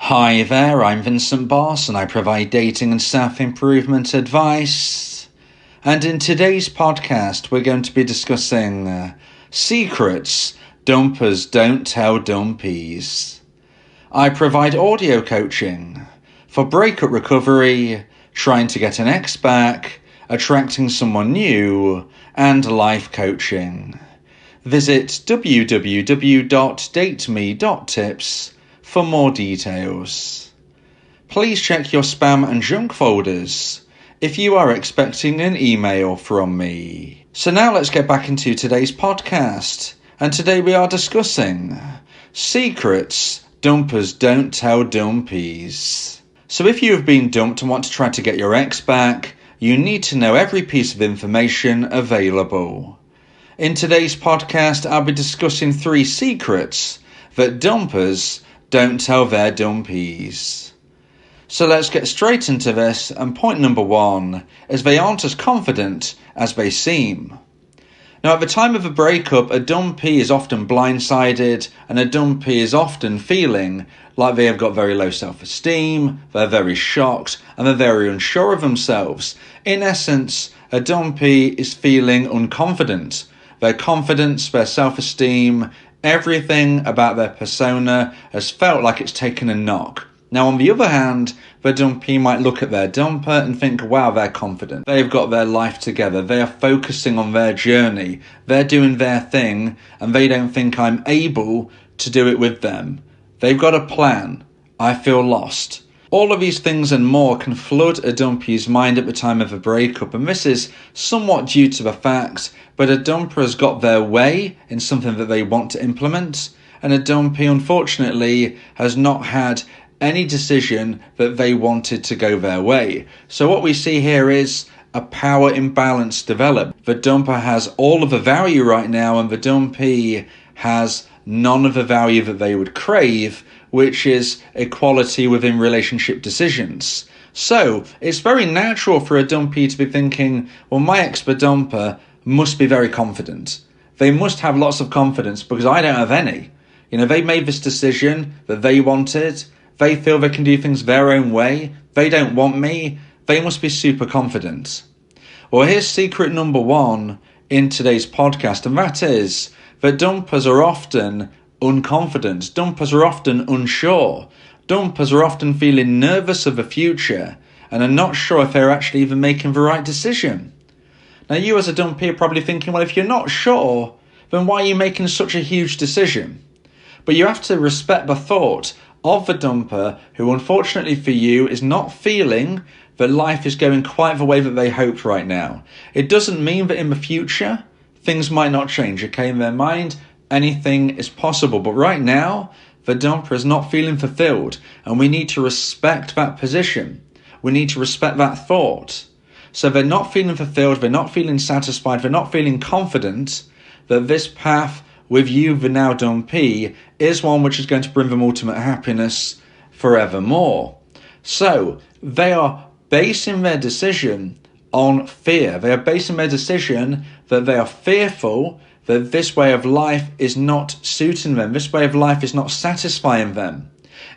Hi there, I'm Vincent and I provide dating and self-improvement advice. And in today's podcast, we're going to be discussing secrets dumpers don't tell dumpees. I provide audio coaching for breakup recovery, trying to get an ex back, attracting someone new, and life coaching. Visit www.dateme.tips for more details. Please check your spam and junk folders if you are expecting an email from me. So now let's get back into today's podcast. And today we are discussing secrets dumpers don't tell dumpees. So if you have been dumped and want to try to get your ex back, you need to know every piece of information available. In today's podcast, I'll be discussing 3 secrets that dumpers don't tell their dumpees. So let's get straight into this, and point number 1 is they aren't as confident as they seem. Now, at the time of a breakup, a dumpee is often blindsided, and a dumpee is often feeling like they have got very low self-esteem, they're very shocked, and they're very unsure of themselves. In essence, a dumpee is feeling unconfident. Their confidence, their self-esteem, everything about their persona has felt like it's taken a knock. Now, on the other hand, the dumpee might look at their dumper and think, wow, they're confident. They've got their life together. They are focusing on their journey. They're doing their thing, and they don't think I'm able to do it with them. They've got a plan. I feel lost. All of these things and more can flood a dumpee's mind at the time of a breakup, and this is somewhat due to the fact that a dumper has got their way in something that they want to implement, and a dumpee, unfortunately, has not had any decision that they wanted to go their way. So what we see here is a power imbalance develop. The dumper has all of the value right now, and the dumpee has none of the value that they would crave, which is equality within relationship decisions. So it's very natural for a dumpee to be thinking, well, my ex-dumper must be very confident. They must have lots of confidence because I don't have any. They made this decision that they wanted. They feel they can do things their own way. They don't want me. They must be super confident. Well, here's secret number 1 in today's podcast, and that is that dumpers are often unconfident. Dumpers are often unsure. Dumpers are often feeling nervous of the future and are not sure if they're actually even making the right decision. Now, you as a dumpee are probably thinking, well, if you're not sure, then why are you making such a huge decision? But you have to respect the thought of the dumper who, unfortunately for you, is not feeling that life is going quite the way that they hoped right now. It doesn't mean that in the future, things might not change, okay? In their mind, anything is possible. But right now, the dumper is not feeling fulfilled, and we need to respect that position. We need to respect that thought. So they're not feeling fulfilled, they're not feeling satisfied, they're not feeling confident that this path with you, the now dumpee, is one which is going to bring them ultimate happiness forevermore. So they are basing their decision on fear. They are basing their decision that they are fearful that this way of life is not suiting them. This way of life is not satisfying them.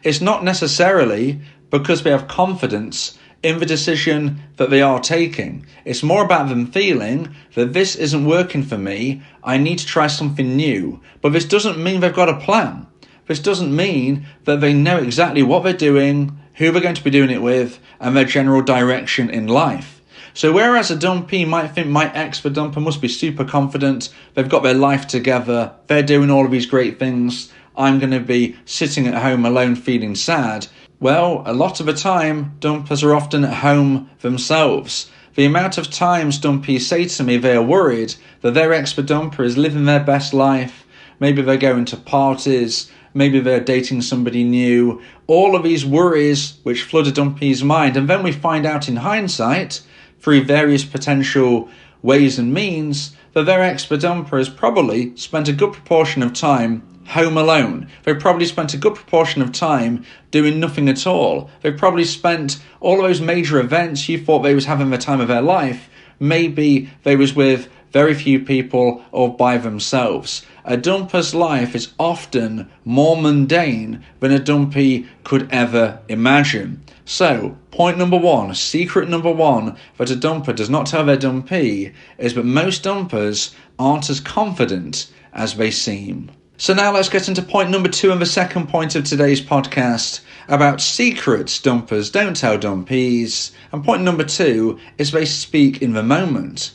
It's not necessarily because they have confidence in the decision that they are taking. It's more about them feeling that this isn't working for me. I need to try something new. But this doesn't mean they've got a plan. This doesn't mean that they know exactly what they're doing, who they're going to be doing it with, and their general direction in life. So whereas a dumpee might think my ex-dumper must be super confident, they've got their life together, they're doing all of these great things, I'm going to be sitting at home alone feeling sad. Well, a lot of the time, dumpers are often at home themselves. The amount of times dumpees say to me they are worried that their ex-dumper is living their best life, maybe they're going to parties, maybe they're dating somebody new, all of these worries which flood a dumpee's mind, and then we find out in hindsight, through various potential ways and means, that their ex-dumper has probably spent a good proportion of time home alone. They've probably spent a good proportion of time doing nothing at all. They've probably spent all of those major events you thought they was having the time of their life. Maybe they was with very few people or by themselves. a dumper's life is often more mundane than a dumpee could ever imagine. So, point number one, secret number one that a dumper does not tell their dumpee is that most dumpers aren't as confident as they seem. So now let's get into point number two and the second point of today's podcast about secrets dumpers don't tell dumpees. And point number two is they speak in the moment.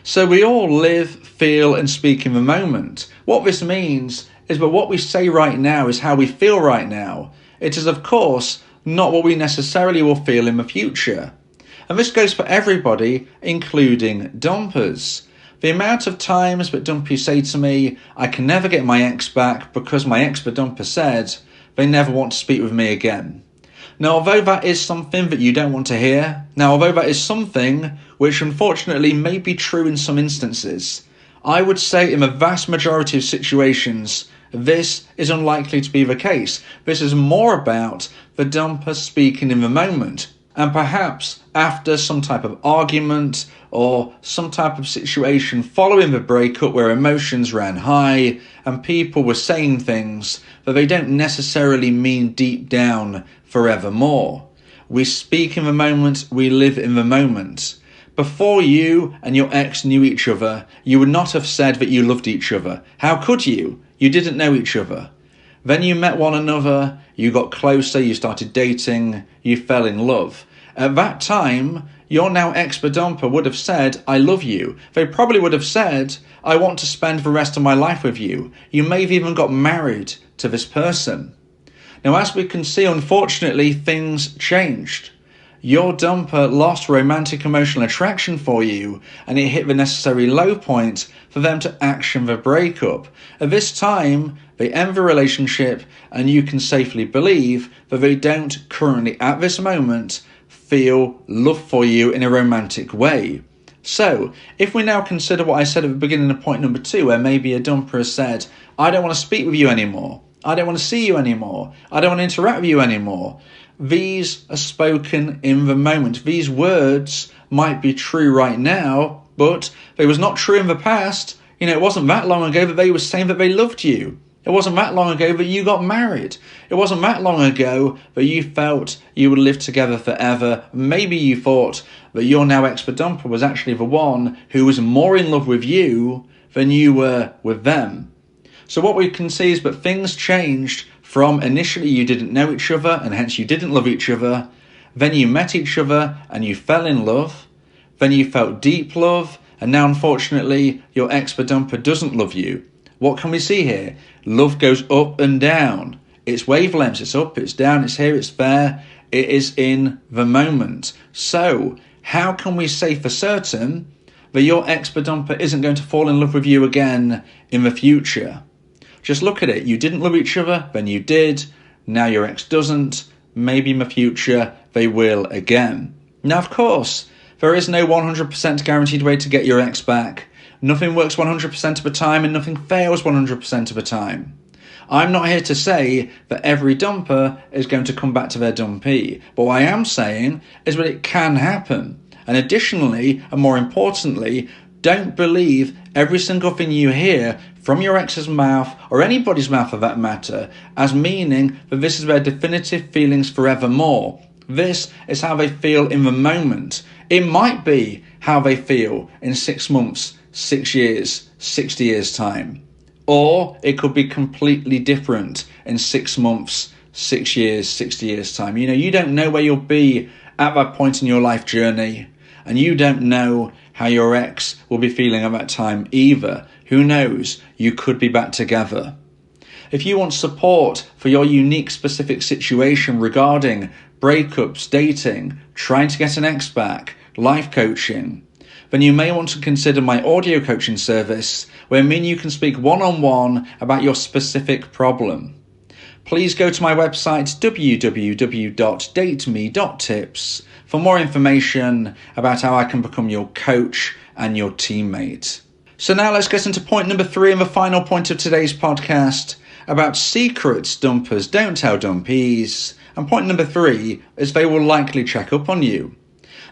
So we all live, feel and speak in the moment. What this means is that what we say right now is how we feel right now. It is of course not what we necessarily will feel in the future. And this goes for everybody, including dumpers. The amount of times that dumpees say to me, I can never get my ex back because my ex the dumper said they never want to speak with me again. Now, although that is something that you don't want to hear, although that is something which unfortunately may be true in some instances, I would say in the vast majority of situations, this is unlikely to be the case. This is more about the dumper speaking in the moment. And perhaps after some type of argument or some type of situation following the breakup where emotions ran high and people were saying things that they don't necessarily mean deep down forevermore. We speak in the moment, we live in the moment. Before you and your ex knew each other, you would not have said that you loved each other. How could you? You didn't know each other. Then you met one another, you got closer, you started dating, you fell in love. At that time, your now ex-dumper would have said, I love you. They probably would have said, I want to spend the rest of my life with you. You may have even got married to this person. Now, as we can see, unfortunately, things changed. Your dumper lost romantic emotional attraction for you, and it hit the necessary low point for them to action the breakup. At this time, they end the relationship, and you can safely believe that they don't currently, at this moment, feel love for you in a romantic way. So, if we now consider what I said at the beginning of point number two, where maybe a dumper has said, I don't want to speak with you anymore, I don't want to see you anymore, I don't want to interact with you anymore. These are spoken in the moment. These words might be true right now, but they was not true in the past. It wasn't that long ago that they were saying that they loved you. It wasn't that long ago that you got married. It wasn't that long ago that you felt you would live together forever. Maybe you thought that your now ex-dumper was actually the one who was more in love with you than you were with them. So what we can see is that things changed from initially you didn't know each other and hence you didn't love each other. Then you met each other and you fell in love. Then you felt deep love. And now unfortunately your ex-dumper doesn't love you. What can we see here? Love goes up and down. It's wavelengths, it's up, it's down, it's here, it's there. It is in the moment. So, how can we say for certain that your ex-dumper isn't going to fall in love with you again in the future? Just look at it. You didn't love each other, then you did. Now your ex doesn't. Maybe in the future they will again. Now, of course, there is no 100% guaranteed way to get your ex back. Nothing works 100% of the time and nothing fails 100% of the time. I'm not here to say that every dumper is going to come back to their dumpee. But what I am saying is that it can happen. And additionally, and more importantly, don't believe every single thing you hear from your ex's mouth, or anybody's mouth for that matter, as meaning that this is their definitive feelings forevermore. This is how they feel in the moment. It might be how they feel in 6 months, 6 years, 60 years time. Or it could be completely different in 6 months, 6 years, 60 years time. You don't know where you'll be at that point in your life journey. And you don't know how your ex will be feeling at that time either. Who knows? You could be back together. If you want support for your unique specific situation regarding breakups, dating, trying to get an ex back, life coaching, then you may want to consider my audio coaching service, where me and you can speak one-on-one about your specific problem. Please go to my website www.dateme.tips for more information about how I can become your coach and your teammate. So now let's get into point number 3 and the final point of today's podcast about secrets dumpers don't tell dumpees. And point number 3 is they will likely check up on you.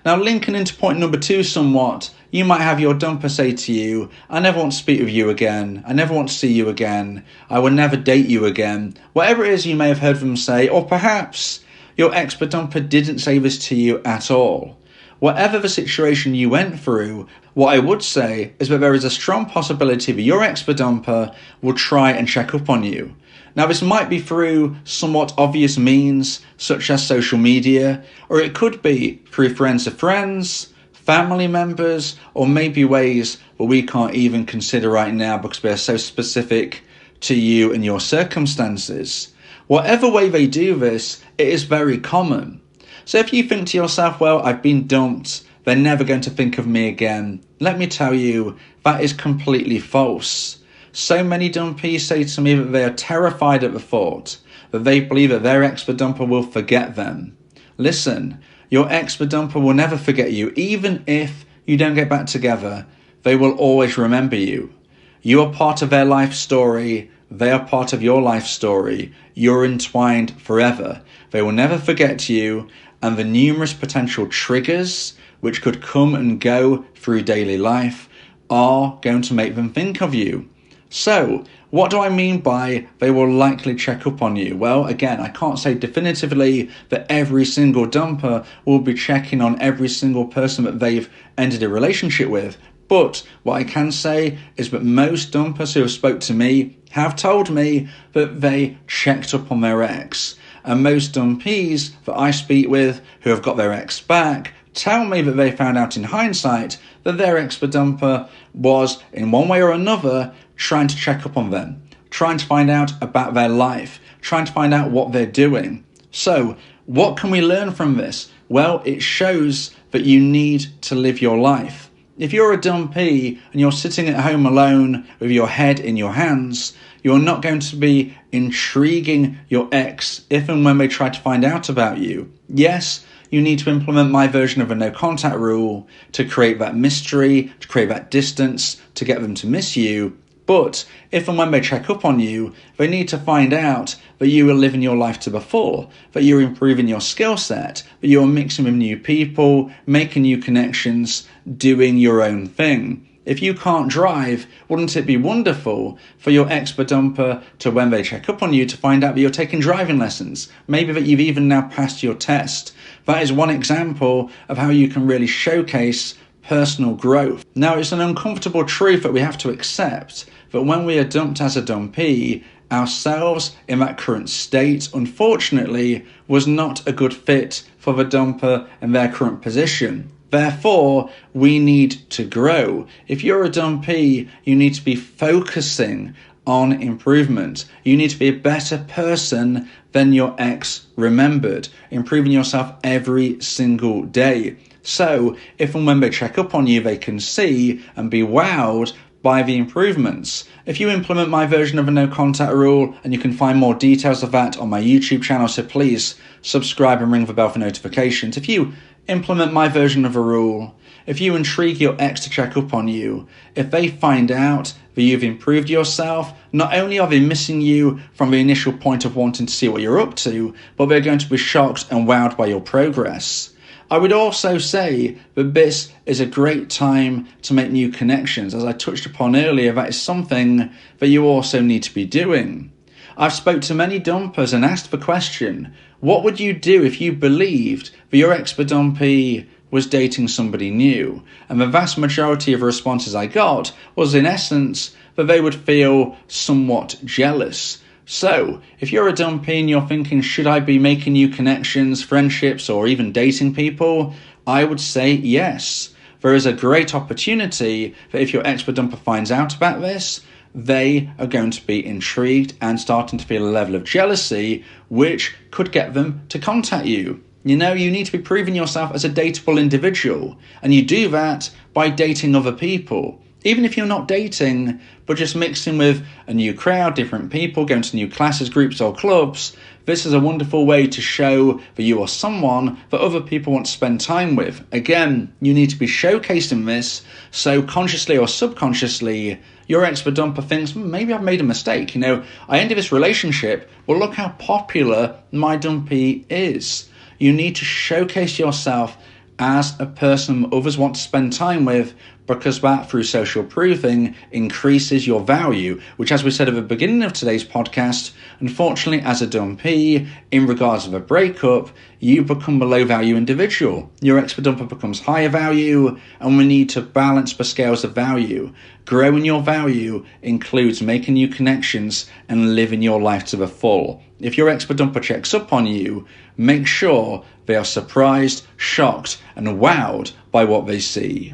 Now, linking into point number 2 somewhat, you might have your dumper say to you, I never want to speak with you again, I never want to see you again, I will never date you again. Whatever it is you may have heard them say, or perhaps your ex-dumper didn't say this to you at all. Whatever the situation you went through, what I would say is that there is a strong possibility that your ex-dumper will try and check up on you. Now, this might be through somewhat obvious means, such as social media, or it could be through friends of friends, family members, or maybe ways that we can't even consider right now because they're so specific to you and your circumstances. Whatever way they do this, it is very common. So if you think to yourself, well, I've been dumped, they're never going to think of me again, let me tell you, that is completely false. So many dumpees say to me that they are terrified at the thought, that they believe that their ex-dumper will forget them. Listen, your ex-dumper will never forget you, even if you don't get back together, they will always remember you. You are part of their life story, they are part of your life story, you're entwined forever. They will never forget you, and the numerous potential triggers which could come and go through daily life are going to make them think of you. So, what do I mean by they will likely check up on you? Well, again, I can't say definitively that every single dumper will be checking on every single person that they've ended a relationship with. But what I can say is that most dumpers who have spoke to me have told me that they checked up on their ex. And most dumpees that I speak with who have got their ex back tell me that they found out in hindsight that their ex-dumper was, in one way or another, trying to check up on them, trying to find out about their life, trying to find out what they're doing. So, what can we learn from this? Well, it shows that you need to live your life. If you're a dumpee and you're sitting at home alone with your head in your hands, you're not going to be intriguing your ex if and when they try to find out about you. Yes, you need to implement my version of a no contact rule to create that mystery, to create that distance, to get them to miss you. But if and when they check up on you, they need to find out that you are living your life to the full, that you're improving your skill set, that you're mixing with new people, making new connections, doing your own thing. If you can't drive, wouldn't it be wonderful for your ex-dumper to, when they check up on you, to find out that you're taking driving lessons? Maybe that you've even now passed your test. That is one example of how you can really showcase personal growth. Now, it's an uncomfortable truth that we have to accept that when we are dumped as a dumpee, ourselves in that current state, unfortunately, was not a good fit for the dumper in their current position. Therefore, we need to grow. If you're a dumpee, you need to be focusing on improvement. You need to be a better person than your ex remembered, improving yourself every single day. So, if and when they check up on you, they can see and be wowed by the improvements. If you implement my version of a no contact rule, and you can find more details of that on my YouTube channel, so please subscribe and ring the bell for notifications. If you implement my version of a rule, if you intrigue your ex to check up on you, if they find out that you've improved yourself, not only are they missing you from the initial point of wanting to see what you're up to, but they're going to be shocked and wowed by your progress. I would also say that this is a great time to make new connections. As I touched upon earlier, that is something that you also need to be doing. I've spoke to many dumpers and asked the question, what would you do if you believed that your ex-dumpee was dating somebody new? And the vast majority of the responses I got was, in essence, that they would feel somewhat jealous. So, if you're a dumpee and you're thinking, should I be making new connections, friendships, or even dating people? I would say yes. There is a great opportunity that if your ex-dumper finds out about this, they are going to be intrigued and starting to feel a level of jealousy, which could get them to contact you. You know, you need to be proving yourself as a dateable individual, and you do that by dating other people. Even if you're not dating, but just mixing with a new crowd, different people, going to new classes, groups or clubs, this is a wonderful way to show that you are someone that other people want to spend time with. Again, you need to be showcasing this, so consciously or subconsciously, your ex-dumper thinks, maybe I've made a mistake. You know, I ended this relationship, well, look how popular my dumpee is. You need to showcase yourself as a person others want to spend time with, because that, through social proving, increases your value, which, as we said at the beginning of today's podcast, unfortunately, as a dumpee, in regards of a breakup, you become a low value individual. Your expert dumper becomes higher value, and we need to balance the scales of value. Growing your value includes making new connections and living your life to the full. If your expert dumper checks up on you, make sure they are surprised, shocked, and wowed by what they see.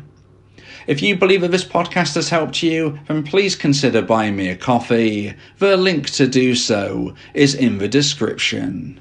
If you believe that this podcast has helped you, then please consider buying me a coffee. The link to do so is in the description.